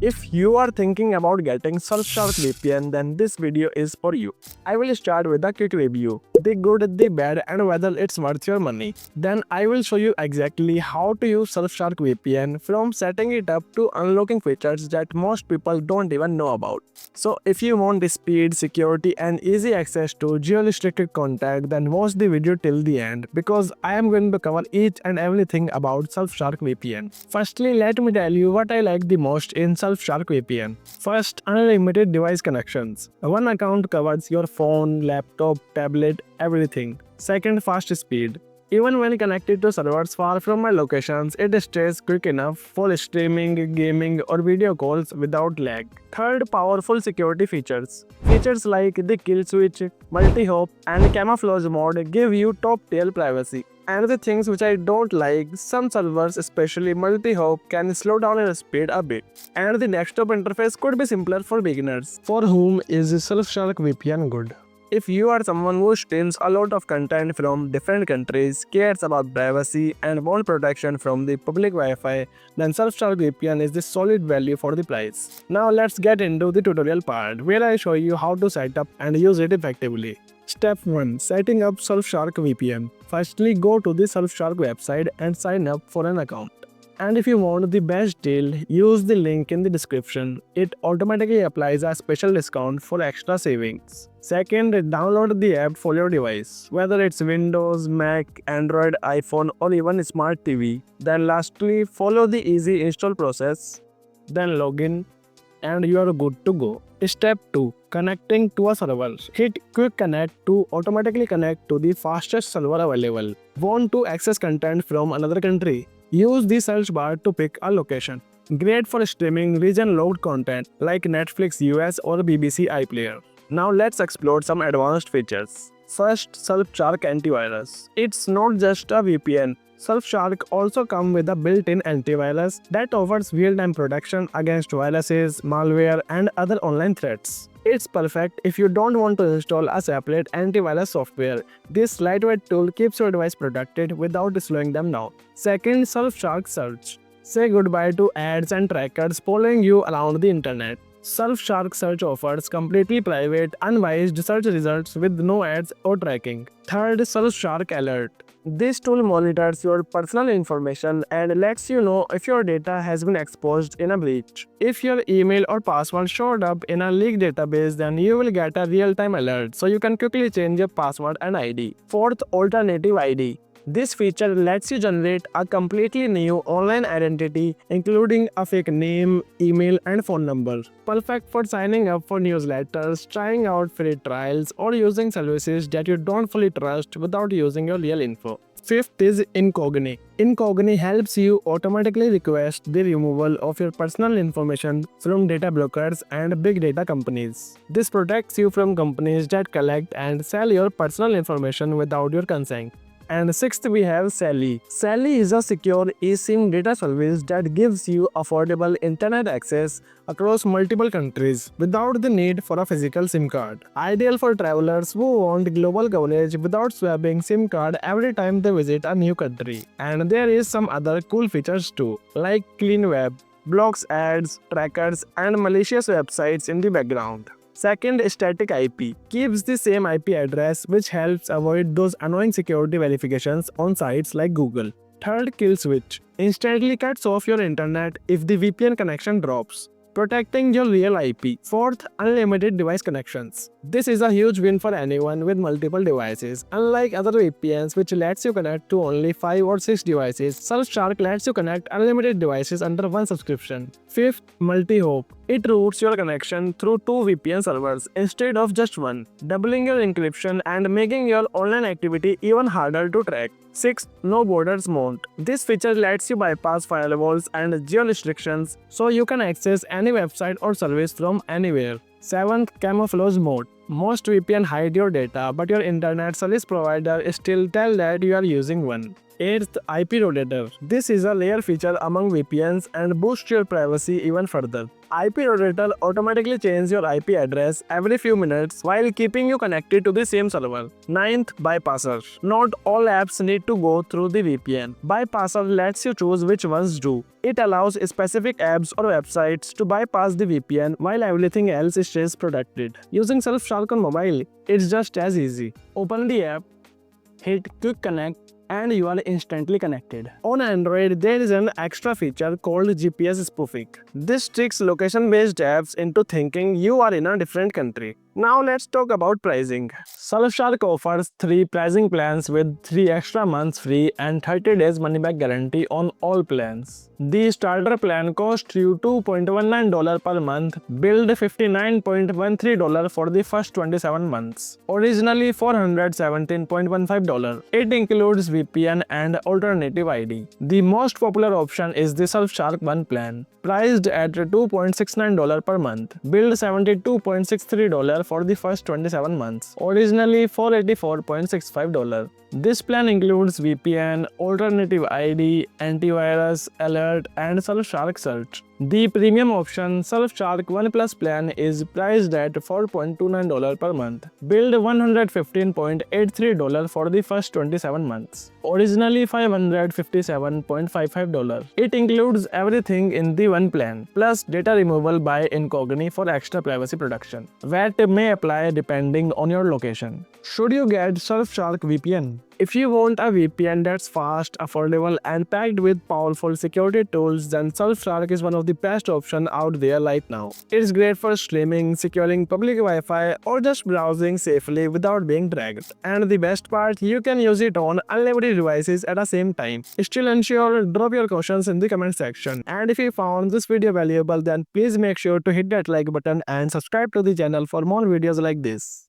If you are thinking about getting Surfshark VPN, then this video is for you. I will start with a quick review, the good, the bad, and whether it's worth your money. Then I will show you exactly how to use Surfshark VPN, from setting it up to unlocking features that most people don't even know about. So if you want the speed, security, and easy access to geo-restricted content, then watch the video till the end, because I am going to cover each and everything about Surfshark VPN. Firstly, let me tell you what I like the most in Surfshark VPN. First, unlimited device connections. One account covers your phone, laptop, tablet, everything. Second, fast speed. Even when connected to servers far from my locations, it stays quick enough for streaming, gaming, or video calls without lag. Third, powerful security features. Features like the kill switch, multi-hop, and camouflage mode give you top-tier privacy. And the things which I don't like, some servers, especially multi-hop, can slow down your speed a bit. And the desktop interface could be simpler for beginners. For whom is Surfshark VPN good? If you are someone who streams a lot of content from different countries, cares about privacy, and want protection from the public Wi-Fi, then Surfshark VPN is the solid value for the price. Now let's get into the tutorial part, where I show you how to set up and use it effectively. Step 1. Setting up Surfshark VPN. Firstly, go to the Surfshark website and sign up for an account. And if you want the best deal, use the link in the description. It automatically applies a special discount for extra savings. Second, download the app for your device, whether it's Windows, Mac, Android, iPhone, or even Smart TV. Then lastly, follow the easy install process. Then log in and you are good to go. Step 2. Connecting to a server. Hit Quick Connect to automatically connect to the fastest server available. Want to access content from another country? Use the search bar to pick a location. Great for streaming region-locked content like Netflix US or BBC iPlayer. Now let's explore some advanced features. First, Surfshark Antivirus. It's not just a VPN. Surfshark also comes with a built-in antivirus that offers real-time protection against viruses, malware, and other online threats. It's perfect if you don't want to install a separate antivirus software. This lightweight tool keeps your device protected without slowing them down. Second, Surfshark Search. Say goodbye to ads and trackers following you around the internet. Surfshark Search offers completely private, unbiased search results with no ads or tracking. Third, Surfshark Alert. This tool monitors your personal information and lets you know if your data has been exposed in a breach. If your email or password showed up in a leaked database, then you will get a real-time alert, so you can quickly change your password and ID. Fourth, Alternative ID. This feature lets you generate a completely new online identity, including a fake name, email, and phone number. Perfect for signing up for newsletters, trying out free trials, or using services that you don't fully trust without using your real info. Fifth is Incognito. Incognito helps you automatically request the removal of your personal information from data brokers and big data companies. This protects you from companies that collect and sell your personal information without your consent. And sixth, we have Sally. Sally is a secure eSIM data service that gives you affordable internet access across multiple countries without the need for a physical SIM card. Ideal for travelers who want global coverage without swapping SIM card every time they visit a new country. And there is some other cool features too, like clean web, blocks ads, trackers, and malicious websites in the background. Second, static IP. Keeps the same IP address, which helps avoid those annoying security verifications on sites like Google. Third, kill switch. Instantly cuts off your internet if the VPN connection drops, protecting your real IP. Fourth, unlimited device connections. This is a huge win for anyone with multiple devices. Unlike other VPNs which lets you connect to only 5 or 6 devices, Surfshark lets you connect unlimited devices under one subscription. Fifth, multi-hop. It routes your connection through 2 VPN servers instead of just one, doubling your encryption and making your online activity even harder to track. 6. No borders mode. This feature lets you bypass firewalls and geo-restrictions, so you can access any website or service from anywhere. 7th, camouflage mode. Most VPN hide your data, but your internet service provider still tell that you are using one. 8th, IP rotator. This is a rare feature among VPNs and boosts your privacy even further. IP rotator automatically changes your IP address every few minutes while keeping you connected to the same server. 9th, bypasser. Not all apps need to go through the VPN. Bypasser lets you choose which ones do. It allows specific apps or websites to bypass the VPN while everything else stays protected. Using Surfshark on mobile, it's just as easy. Open the app, hit quick connect, and you are instantly connected. On Android, there is an extra feature called GPS spoofing. This tricks location-based apps into thinking you are in a different country. Now let's talk about pricing. Surfshark offers 3 pricing plans with 3 extra months free and 30 days money-back guarantee on all plans. The starter plan costs you $2.19 per month, billed $59.13 for the first 27 months. Originally $417.15. It includes VPN and alternative ID. The most popular option is the Surfshark One plan, priced at $2.69 per month, billed $72.63 for the first 27 months. Originally $484.65. This plan includes VPN, alternative ID, antivirus, alert, and Surfshark search. The premium option Surfshark One Plus plan is priced at $4.29 per month, billed $115.83 for the first 27 months. Originally $557.55. It includes everything in the one plan, plus data removal by incognito for extra privacy protection. VAT may apply depending on your location. Should you get Surfshark VPN? If you want a VPN that's fast, affordable, and packed with powerful security tools, then Surfshark is one of the best options out there right now. It's great for streaming, securing public Wi-Fi, or just browsing safely without being dragged. And the best part, you can use it on unlimited devices at the same time. Still unsure? Drop your questions in the comment section. And if you found this video valuable, then please make sure to hit that like button and subscribe to the channel for more videos like this.